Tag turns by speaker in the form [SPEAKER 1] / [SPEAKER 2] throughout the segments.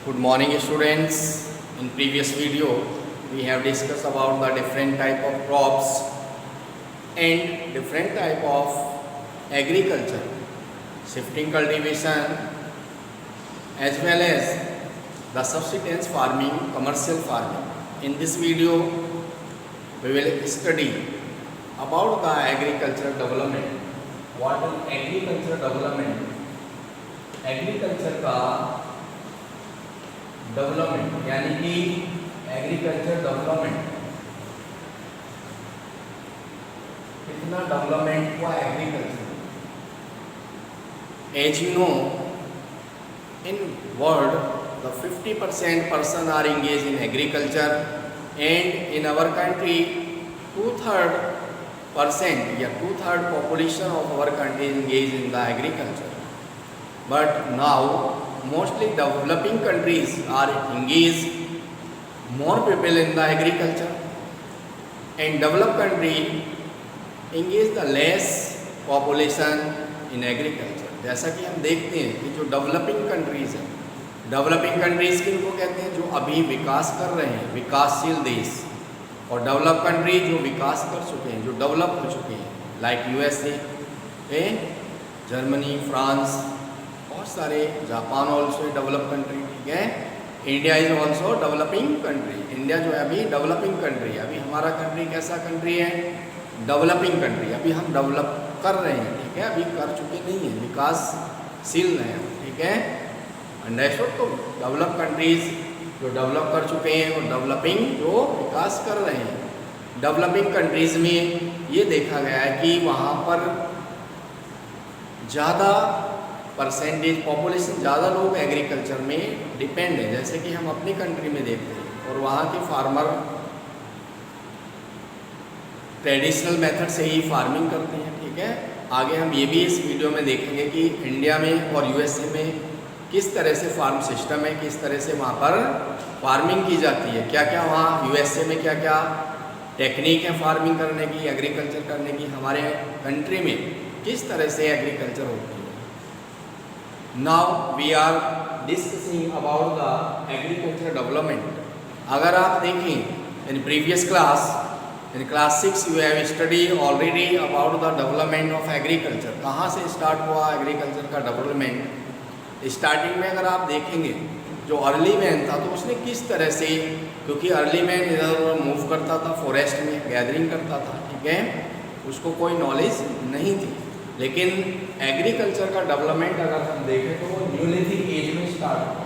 [SPEAKER 1] Good morning students. In previous video we have discussed about the different type of crops and different type of agriculture, shifting cultivation as well as the subsistence farming, commercial farming. In this video we will study about the agricultural development. What is agricultural development? Agriculture का development यानी कि agriculture development कितना development हुआ agriculture. As you know in world the 50% person are engage in agriculture and in our country 2/3% या 2/3 population of our country is engage in the agriculture. But now mostly developing countries are engaged more people in the agriculture and developed country engage the less population in agriculture. जैसा कि हम देखते हैं कि जो developing countries हैं, developing countries किनको कहते हैं? जो अभी विकास कर रहे हैं, विकासशील देश. और डेवलप कंट्री जो विकास कर चुके हैं, जो डेवलप हो चुके हैं, लाइक USA, जर्मनी, फ्रांस, बहुत सारे, जापान ऑल्सो डेवलप कंट्री. ठीक है, India is also developing country. India जो है अभी डेवलपिंग कंट्री है. अभी हमारा कंट्री कैसा कंट्री है? Developing country. अभी हम डेवलप कर रहे हैं. ठीक है, अभी कर चुके नहीं हैं, विकासशील हैं. ठीक है, अंडरस्टूड. तो डेवलप कंट्रीज जो डेवलप कर चुके हैं और डेवलपिंग जो विकास कर रहे हैं. डेवलपिंग कंट्रीज़ में ये देखा गया है कि वहाँ पर ज़्यादा परसेंटेज पॉपुलेशन, ज़्यादा लोग एग्रीकल्चर में डिपेंड है. जैसे कि हम अपनी कंट्री में देखते हैं और वहाँ के फार्मर ट्रेडिशनल मेथड से ही फार्मिंग करते हैं. ठीक है, आगे हम ये भी इस वीडियो में देखेंगे कि इंडिया में और USA में किस तरह से फार्म सिस्टम है, किस तरह से वहाँ पर फार्मिंग की जाती है, क्या क्या वहाँ USA में क्या क्या टेक्निक है फार्मिंग करने की, एग्रीकल्चर करने की, हमारे कंट्री में किस तरह से एग्रीकल्चर होती है. Now we are discussing about the agriculture development. अगर आप देखें in previous class, in class 6 you have studied already about the development of agriculture. कहाँ से स्टार्ट हुआ एग्रीकल्चर का डेवलपमेंट? स्टार्टिंग में अगर आप देखेंगे जो अर्ली मैन था तो उसने किस तरह से, क्योंकि अर्ली मैन इधर उधर मूव करता था, फॉरेस्ट में गैदरिंग करता था. ठीक है, उसको कोई नॉलेज नहीं थी. लेकिन एग्रीकल्चर का डेवलपमेंट अगर हम देखें तो वो न्यूलिथिक एज में स्टार्ट हुआ.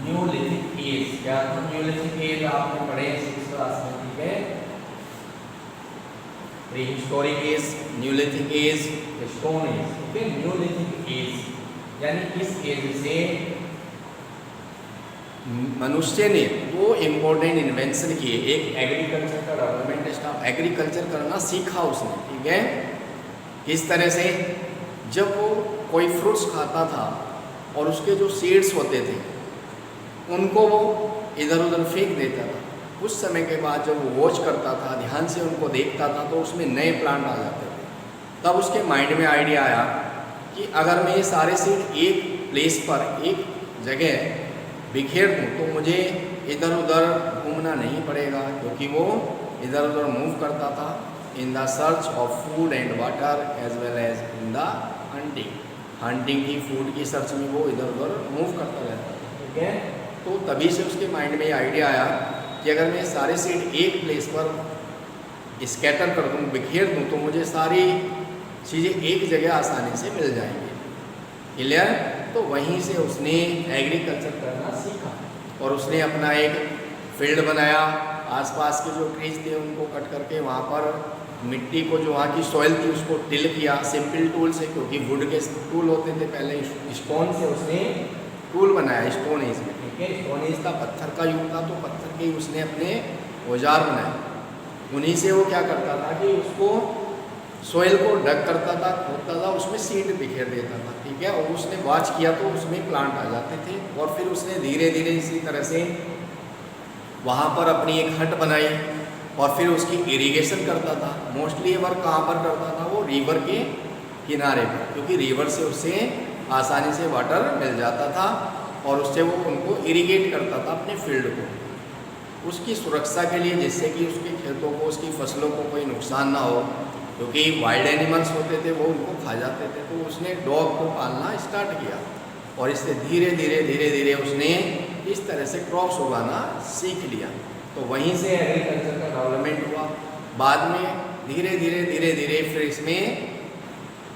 [SPEAKER 1] न्यूलिथिक एज क्या था? न्यूलिथिक एज आपने पढ़े 6th क्लास में. ठीक है, prehistoric age, neolithic age, stone age. ठीक है, न्यूलिथिक एज यानी इस एज से मनुष्य ने दो इम्पोर्टेंट इन्वेंशन किए. एक एग्रीकल्चर का डेवलपमेंट स्टार्ट, एग्रीकल्चर करना सीखा उसने. ठीक है, किस तरह से? जब वो कोई फ्रूट्स खाता था और उसके जो सीड्स होते थे उनको वो इधर उधर फेंक देता था. कुछ समय के बाद जब वो वॉच करता था, ध्यान से उनको देखता था, तो उसमें नए प्लांट आ जाते थे. तब उसके माइंड में आइडिया आया कि अगर मैं ये सारे सीड एक प्लेस पर, एक जगह बिखेर दूँ तो मुझे इधर उधर घूमना नहीं पड़ेगा, क्योंकि वो इधर उधर मूव करता था in the search of food and water as well as in the hunting की, फूड की सर्च में वो इधर उधर मूव करता रहता था. ठीक है, तो तभी से उसके माइंड में ये आइडिया आया कि अगर मैं सारे सीड एक प्लेस पर स्कैटर कर दूँ, बिखेर दूँ, तो मुझे सारी चीज़ें एक जगह आसानी से मिल जाएंगी. क्लियर? तो वहीं से उसने एग्रीकल्चर करना सीखा और उसने अपना एक फील्ड बनाया. आसपास के जो ट्रीज थे उनको कट करके वहाँ पर मिट्टी को, जो वहाँ की सॉइल थी, उसको टिल किया सिंपल टूल से, क्योंकि वुड के टूल होते थे पहले. स्टोन से उसने टूल बनाया स्टोन एज में. ठीक है, स्टोन एज था, पत्थर का युग था, तो पत्थर के उसने अपने औजार बनाए. उन्हीं से वो क्या करता था कि उसको सॉइल को डग करता था, खोदता था, उसमें सीड बिखेर देता था. ठीक है, और उसने वॉच किया तो उसमें प्लांट आ जाते थे. और फिर उसने धीरे धीरे इसी तरह से वहाँ पर अपनी एक हट बनाई और फिर उसकी इरिगेशन करता था. मोस्टली ये वर्क कहाँ पर करता था? वो रिवर के किनारे पर, क्योंकि रिवर से उसे आसानी से वाटर मिल जाता था और उससे वो उनको इरिगेट करता था अपने फील्ड को, उसकी सुरक्षा के लिए, जिससे कि उसके खेतों को, उसकी फसलों को कोई नुकसान ना हो, क्योंकि वाइल्ड एनिमल्स होते थे वो उनको खा जाते थे। तो उसने डॉग को पालना स्टार्ट किया और इससे धीरे धीरे उसने इस तरह से क्रॉप्स उगाना सीख लिया। तो वहीं से एग्रीकल्चर का डेवलपमेंट हुआ। बाद में धीरे धीरे फिर इसमें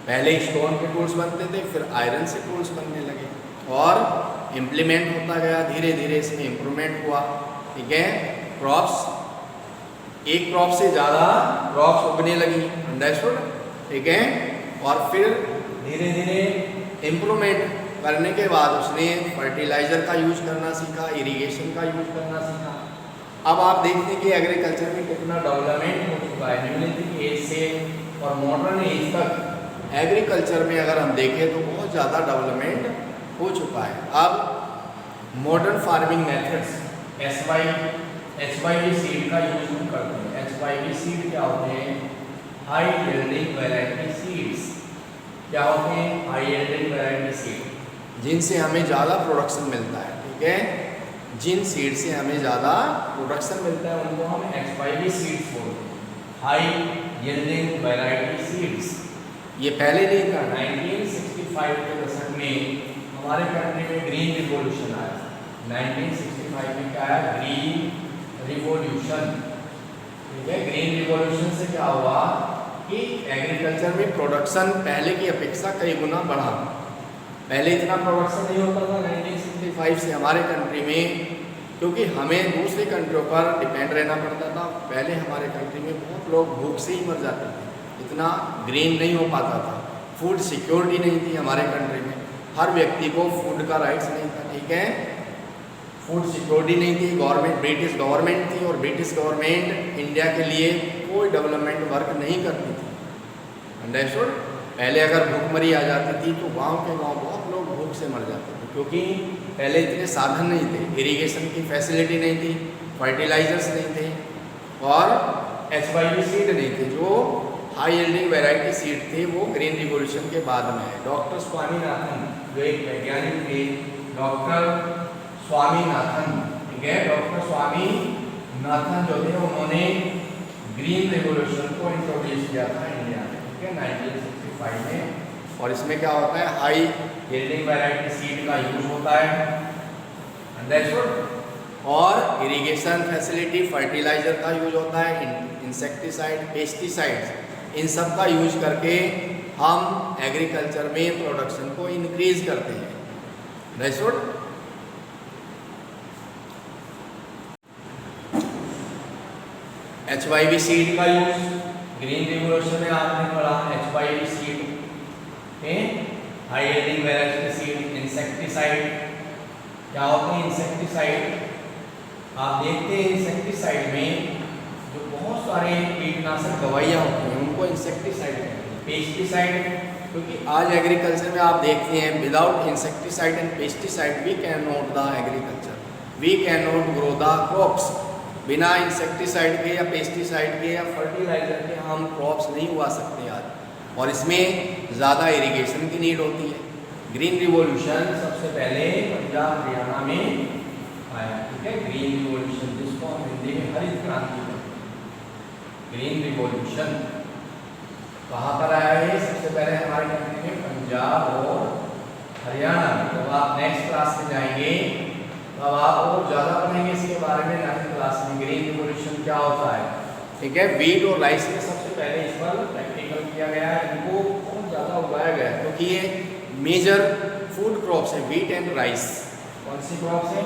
[SPEAKER 1] पहले स्टोन के टूल्स बनते थे, फिर आयरन से टूल्स बनने लगे और इम्प्लीमेंट होता गया। धीरे धीरे इसमें इम्प्रूवमेंट हुआ। ठीक है, क्रॉप्स, एक क्रॉप से ज़्यादा क्रॉप्स उगने लगी, अंडरस्टूड। ठीक है, और फिर धीरे धीरे इम्प्रूवमेंट करने के बाद उसने फर्टिलाइज़र का यूज करना सीखा, इरिगेशन का यूज करना सीखा। अब आप देखते हैं कि एग्रीकल्चर में कितना डेवलपमेंट हो चुका है। न्यूलिथिक एज से और मॉडर्न एज तक एग्रीकल्चर में अगर हम देखें तो बहुत ज़्यादा डेवलपमेंट हो चुका है। अब modern farming methods HYV seed का यूज हम करते हैं। HYV सीड क्या होते हैं? High yielding variety seeds. क्या होते हैं? हाई यील्डिंग वैरायटी सीड, जिनसे हमें ज़्यादा प्रोडक्शन मिलता है। ठीक है, जिन सीड से हमें ज़्यादा प्रोडक्शन मिलता है उनको हम HYV सीड्स बोलते हैं, हाई यील्डिंग वैरायटी सीड्स। ये पहले नहीं था। 1965 के दशक में हमारे कंट्री में ग्रीन रिवॉल्यूशन आया। 1965 में क्या आया? Green revolution. ठीक है, ग्रीन रिवॉल्यूशन से क्या हुआ कि एग्रीकल्चर में प्रोडक्शन पहले की अपेक्षा कई गुना बढ़ा। पहले इतना प्रोडक्शन नहीं होता था 1965 से हमारे कंट्री में, क्योंकि हमें दूसरी कंट्रियों पर डिपेंड रहना पड़ता था। पहले हमारे कंट्री में बहुत लोग भूख से ही मर जाते थे, इतना ग्रीन नहीं हो पाता था। फूड सिक्योरिटी नहीं थी हमारे कंट्री में, हर व्यक्ति को फूड का राइट्स नहीं था। ठीक है, फूड सिक्योरिटी नहीं थी। गवर्नमेंट ब्रिटिश गवर्नमेंट थी और ब्रिटिश गवर्नमेंट इंडिया के लिए कोई डेवलपमेंट वर्क नहीं करती थी, अंडरस्टूड। पहले अगर भूखमरी आ जाती थी तो गांव के गांव बहुत लोग भूख से मर जाते थे, क्योंकि पहले इतने साधन नहीं थे, इरिगेशन की फैसिलिटी नहीं थी, फर्टिलाइजर्स नहीं थे और HYV सीड नहीं थे। जो हाई यील्डिंग वैरायटी सीड थे वो ग्रीन रिवॉल्यूशन के बाद में है। डॉक्टर स्वामीनाथन जो एक वैज्ञानिक थे, डॉक्टर स्वामीनाथन, ठीक है, डॉक्टर स्वामीनाथन जो थे उन्होंने ग्रीन रिवॉल्यूशन को इंट्रोड्यूस किया था इंडिया में। ठीक है, 1965 में। और इसमें क्या होता है? हाई यील्डिंग वैरायटी सीड का यूज होता है, अंडरस्टूड। और इरिगेशन फैसिलिटी, फर्टिलाइजर का यूज होता है, इंसेक्टिसाइड, पेस्टिसाइड्स, इन सब का यूज करके हम एग्रीकल्चर में प्रोडक्शन को इंक्रीज करते हैं, अंडरस्टूड। HYV सीड का यूज ग्रीन रिवॉल्यूशन में आपने पढ़ा। HYV seed, high yielding variety seed, insecticide. क्या होते हैं इंसेक्टिसाइड? आप देखते हैं इंसेक्टिसाइड में जो बहुत सारे कीटनाशक दवाइयाँ होती हैं उनको इंसेक्टिसाइड कहते हैं। पेस्टिसाइड, क्योंकि आज एग्रीकल्चर में आप देखते हैं without insecticide and pesticide we can not the agriculture, we can not grow the crops. बिना इंसेक्टिसाइड के या पेस्टिसाइड के या फर्टिलाइजर के हम क्रॉप्स नहीं उगा सकते आज, और इसमें ज़्यादा इरिगेशन की नीड होती है। ग्रीन रिवॉल्यूशन सबसे पहले पंजाब हरियाणा में आया। ठीक है, ग्रीन रिवॉल्यूशन जिसको हम हिंदी में हरित क्रांति कहते हैं। ग्रीन रिवॉल्यूशन कहाँ पर आया है? सबसे पहले हमारे कंट्री में पंजाब और हरियाणा में। जब आप नेक्स्ट क्लास में जाएंगे तब आप और ज़्यादा पढ़ेंगे इसके बारे में 9th क्लास में, ग्रीन रिवॉल्यूशन क्या होता है। ठीक है, वीट और राइस में सबसे पहले इस पर प्रैक्टिकल किया गया है। इनको बहुत ज़्यादा उगाया गया है क्योंकि ये मेजर फूड क्रॉप्स है, वीट एंड राइस। कौन सी क्रॉप्स है?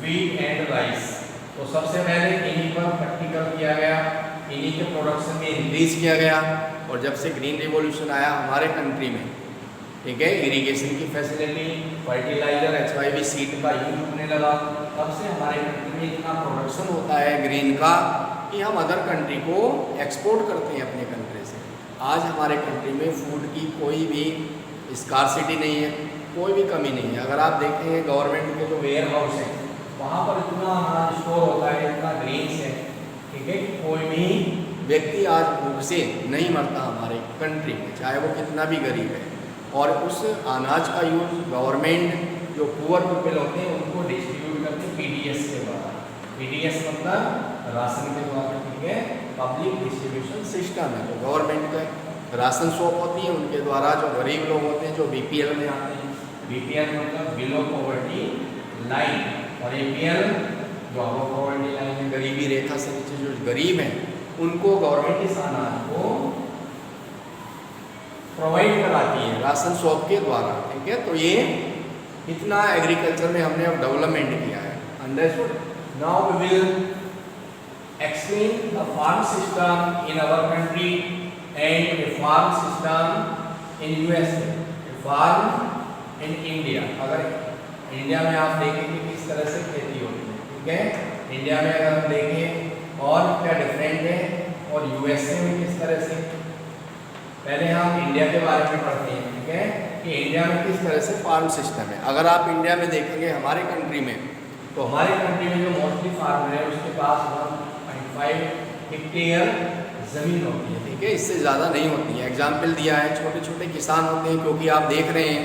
[SPEAKER 1] Wheat and rice. तो सबसे पहले इन्हीं पर प्रैक्टिकल किया गया, इन्हीं के प्रोडक्शन में इंक्रीज किया गया। और जब से ग्रीन रिवॉल्यूशन आया हमारे कंट्री में, ठीक है, इरिगेशन की फैसिलिटी, फर्टिलाइजर, HYV सीड का यूज होने लगा, तब से हमारे कंट्री में इतना प्रोडक्शन होता है ग्रीन का कि हम अदर कंट्री को एक्सपोर्ट करते हैं अपने कंट्री से। आज हमारे कंट्री में फूड की कोई भी स्कार्सिटी नहीं है, कोई भी कमी नहीं है। अगर आप देखते हैं गवर्नमेंट के जो वेयर हाउस है वहाँ पर इतना हमारा स्टोर होता है, इतना ग्रेन्स है, ठीक है, कोई भी व्यक्ति आज भूख से नहीं मरता हमारे कंट्री में, चाहे वो कितना भी गरीब है। और उस अनाज का यूज गवर्नमेंट जो पुअर पीपल होते हैं उनको डिस्ट्रीब्यूट करते हैं पीडीएस के द्वारा। पीडीएस मतलब राशन के द्वारा, ठीक है, पब्लिक डिस्ट्रीब्यूशन सिस्टम है। तो गवर्नमेंट का राशन शॉप होती है, उनके द्वारा जो गरीब लोग होते हैं जो बीपीएल में आते हैं, बीपीएल मतलब बिलो पॉवर्टी लाइन, और एपीएल जो अबव पॉवर्टी लाइन है, गरीबी रेखा से नीचे जो गरीब हैं उनको गवर्नमेंट इस अनाज को प्रोवाइड कराती है राशन शॉप के द्वारा, ठीक है। तो ये इतना एग्रीकल्चर में हमने अब डेवलपमेंट किया है। Understood? Now we will explain the farm system in our country and a farm system in USA, a farm in India। अगर इंडिया में आप देखेंगे किस तरह से खेती होती है, ठीक है, इंडिया में अगर हम देखें और क्या डिफरेंट है और यूएसए में किस तरह से। पहले हम इंडिया के बारे में पढ़ते हैं, ठीक है, कि इंडिया में किस तरह से फार्म सिस्टम है। अगर आप इंडिया में देखेंगे हमारे कंट्री में, तो हमारे कंट्री में जो मोस्टली फार्मर है उसके पास 1.5 हेक्टेयर ज़मीन होती है, ठीक है, इससे ज़्यादा नहीं होती है। एग्जाम्पल दिया है, छोटे छोटे किसान होते हैं, क्योंकि आप देख रहे हैं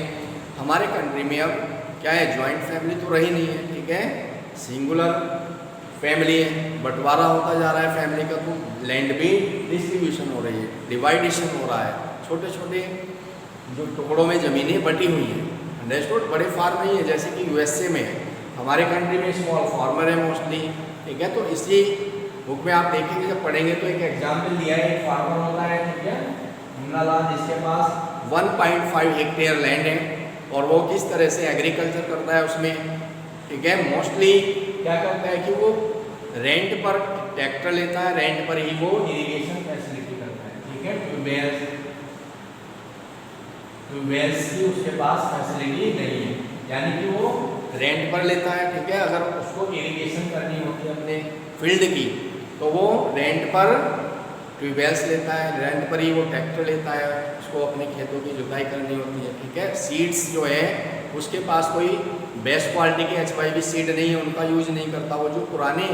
[SPEAKER 1] हमारे कंट्री में अब क्या है, जॉइंट फैमिली तो रही नहीं है, ठीक है, सिंगुलर फैमिली है, बंटवारा होता जा रहा है फैमिली का, तो लैंड भी डिस्ट्रीब्यूशन हो रही है, डिवाइडेशन हो रहा है, छोटे छोटे जो टुकड़ों में ज़मीनें बटी हुई हैं। अंडरस्टूड? बड़े फार्म नहीं है जैसे कि यूएसए में है, हमारे कंट्री में स्मॉल फार्मर है मोस्टली, ठीक है। तो इसी बुक में आप देखेंगे जब पढ़ेंगे तो एक एग्जाम्पल दिया है, एक फार्मर होता है, ठीक है, मुन्नालाल, जिसके पास 1.5 हेक्टेयर लैंड है और वो किस तरह से एग्रीकल्चर करता है उसमें, ठीक है, मोस्टली क्या करता है कि वो रेंट पर ट्रैक्टर लेता है, रेंट पर ही वो इरिगेशन फैसिलिटी करता है, ठीक है। ट्यूबवेल्स की उसके पास फैसिलिटी नहीं है, यानी कि वो रेंट पर लेता है, ठीक है। अगर उसको इरिगेशन करनी होती है अपने फील्ड की तो वो रेंट पर ट्यूबवेल्स लेता है, रेंट पर ही वो ट्रैक्टर लेता है, उसको अपने खेतों की जुताई करनी होती है, ठीक है। सीड्स जो है उसके पास कोई बेस्ट क्वालिटी के HYB सीड नहीं है, उनका यूज नहीं करता। वो जो पुराने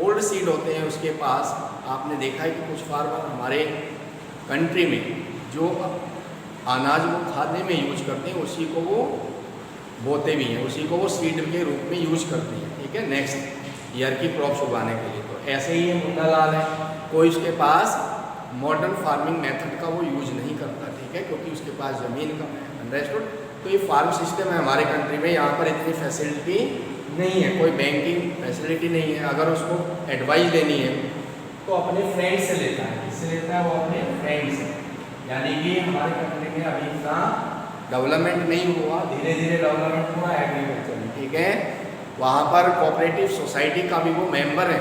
[SPEAKER 1] ओल्ड सीड होते हैं उसके पास, आपने देखा है कि कुछ फार्मर हमारे कंट्री में जो अनाज वो खाने में यूज करते हैं उसी को वो बोते भी हैं, उसी को वो सीड के रूप में यूज करते हैं, ठीक है, नेक्स्ट ईयर की क्रॉप्स उगाने के लिए। तो ऐसे ही मुन्नालाल है, कोई उसके पास मॉडर्न फार्मिंग मेथड का वो यूज नहीं करता, ठीक है, क्योंकि उसके पास ज़मीन कम है। अंडरस्टूड? तो ये फार्म सिस्टम है हमारे कंट्री में, यहाँ पर इतनी फैसिलिटी नहीं है, कोई बैंकिंग फैसिलिटी नहीं है। अगर उसको एडवाइस लेनी है तो अपने फ्रेंड से लेता है, किससे लेता है, वो अपने फ्रेंड से। यानी कि हमारे कंट्री में अभी इतना डेवलपमेंट नहीं हुआ, धीरे धीरे डेवलपमेंट हुआ एग्रीकल्चर में, ठीक है। वहाँ पर कोऑपरेटिव सोसाइटी का भी वो मेंबर है,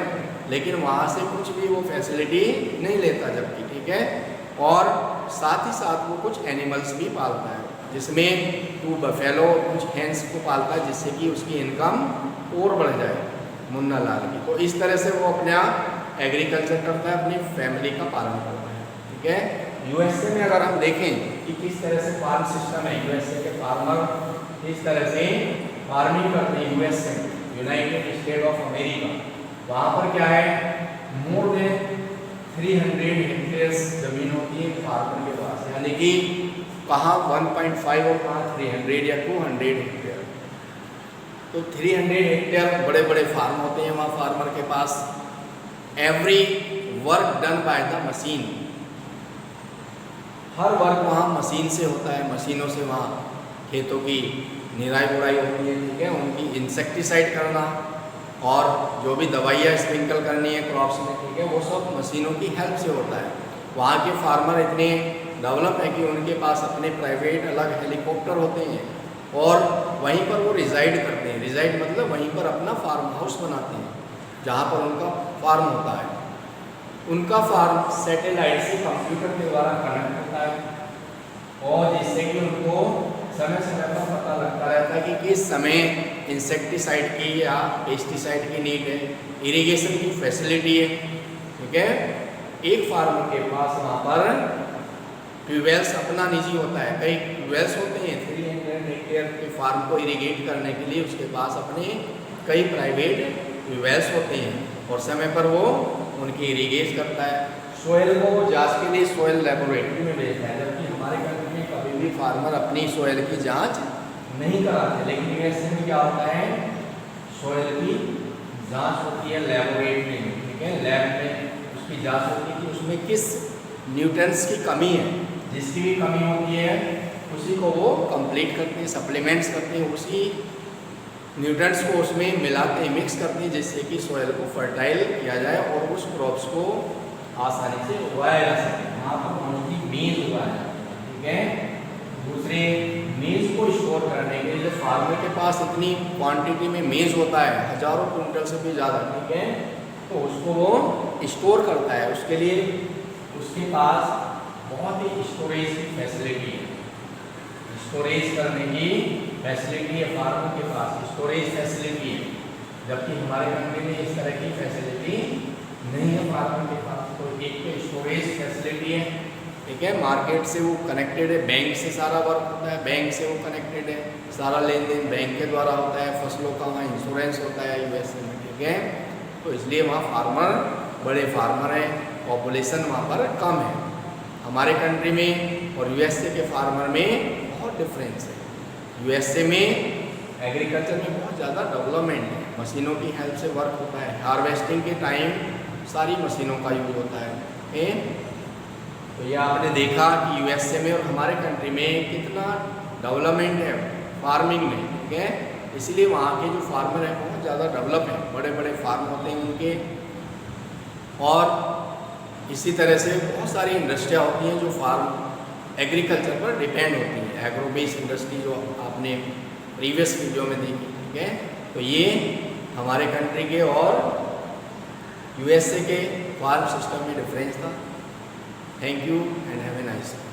[SPEAKER 1] लेकिन वहाँ से कुछ भी वो फैसिलिटी नहीं लेता जबकि, ठीक है। और साथ ही साथ वो कुछ एनिमल्स भी पालता है, जिसमें 2 बफेलो, कुछ हैंस को पालता है, जिससे कि उसकी इनकम और बढ़ जाए मुन्नालाल की। तो इस तरह से वो अपना एग्रीकल्चर करता है, अपनी फैमिली का पालन करता है, ठीक है। यूएसए में अगर हम देखें कि किस तरह से फार्म सिस्टम है, यूएसए के फार्मर किस तरह से फार्मिंग करते हैं, USA United state of America, वहाँ पर क्या है, मोर देन 300 हेक्टेयर्स जमीन होती है फार्मर के पास, यानी कि कहाँ 1.5 और कहाँ 300 या 200 हेक्टेयर। तो 300 हेक्टेयर बड़े बड़े फार्म होते हैं वहाँ फार्मर के पास। Every work done by the machine, हर वर्क वहाँ मशीन से होता है, मशीनों से वहाँ खेतों की निराई गुड़ाई होती है, ठीक है, उनकी इंसेक्टिसाइड करना और जो भी दवाइयाँ स्प्रिंकल करनी है क्रॉप्स में, ठीक है, वो सब मशीनों की हेल्प से होता है। वहाँ के फार्मर इतने डेवलप है कि उनके पास अपने प्राइवेट अलग हेलीकॉप्टर होते हैं और वहीं पर वो रिजाइड करते हैं। रिजाइड मतलब वहीं पर अपना फार्म हाउस बनाते हैं जहाँ पर उनका फार्म होता है। उनका फार्म सैटेलाइट से कंप्यूटर के द्वारा कनेक्ट होता है और जिससे कि उनको समय समय पर पता लगता रहता है कि किस समय इंसेक्टिसाइड की या पेस्टिसाइड की नीड है, इरिगेशन की फैसिलिटी है, ठीक है। एक फार्मर के पास वहाँ पर ट्यूबवेल्स अपना निजी होता है, कई ट्यूबवेल्स होते हैं 300 हेक्टेयर के फार्म को इरिगेट करने के लिए उसके पास अपने कई प्राइवेट ट्यूबवेल्स होते हैं और समय पर वो उनकी इरिगेट करता है। सोयल को जांच के लिए सोयल लेबोरेटरी में भेजता है, जबकि हमारे कंट्री में कभी भी फार्मर अपनी सॉइल की जांच नहीं कराते, लेकिन यूएसए में क्या होता है, सॉइल की जांच होती है लैबोरेटरी में, ठीक है, लैब में उसकी जांच होती है कि उसमें किस न्यूट्रिएंट्स की कमी है, जिसकी भी कमी होती है उसी को वो कंप्लीट करते हैं, सप्लीमेंट्स करते हैं, उसी न्यूट्रिएंट्स को उसमें मिलाते हैं, मिक्स करते हैं, जिससे कि सॉइल को फर्टाइल किया जाए और उस क्रॉप्स को आसानी से उगाया जा सके। वहाँ पर मोस्टली मेज उगाया जाता है, ठीक है। दूसरे मेज को स्टोर करने के लिए जब फार्मर के पास इतनी क्वांटिटी में मेज होता है, हजारों क्विंटल से भी ज़्यादा, ठीक है, तो उसको वो स्टोर करता है। उसके लिए उसके पास बहुत ही स्टोरेज की फैसिलिटी है, स्टोरेज करने की फैसिलिटी है, फार्मर के पास स्टोरेज फैसिलिटी है, जबकि हमारे कंट्री में इस तरह की फैसिलिटी नहीं है फार्मर के पास। तो एक तो स्टोरेज फैसिलिटी है, ठीक है, मार्केट से वो कनेक्टेड है, बैंक से सारा वर्क होता है, बैंक से वो कनेक्टेड है, सारा लेन देन बैंक के द्वारा होता है, फसलों का वहाँ इंश्योरेंस होता है यूएसए में, ठीक है। तो इसलिए वहाँ फार्मर बड़े फार्मर हैं, पॉपुलेशन वहाँ पर कम है। हमारे कंट्री में और यूएसए के फार्मर में बहुत डिफरेंस है। यूएसए में एग्रीकल्चर में बहुत ज़्यादा डेवलपमेंट है, मशीनों की हेल्प से वर्क होता है, हार्वेस्टिंग के टाइम सारी मशीनों का यूज होता है। तो ये आपने देखा कि यूएसए में और हमारे कंट्री में कितना डेवलपमेंट है फार्मिंग में, ठीक है। इसलिए वहाँ के जो फार्मर हैं बहुत ज़्यादा डेवलप हैं, बड़े बड़े फार्म होते हैं उनके, और इसी तरह से बहुत सारी इंडस्ट्रियाँ होती हैं जो फार्म एग्रीकल्चर पर डिपेंड होती हैं, एग्रो बेस्ड इंडस्ट्री जो आपने प्रीवियस वीडियो में देखी, ठीक है। तो ये हमारे कंट्री के और यूएसए के फार्म सिस्टम में डिफरेंस था। Thank you and have a nice day.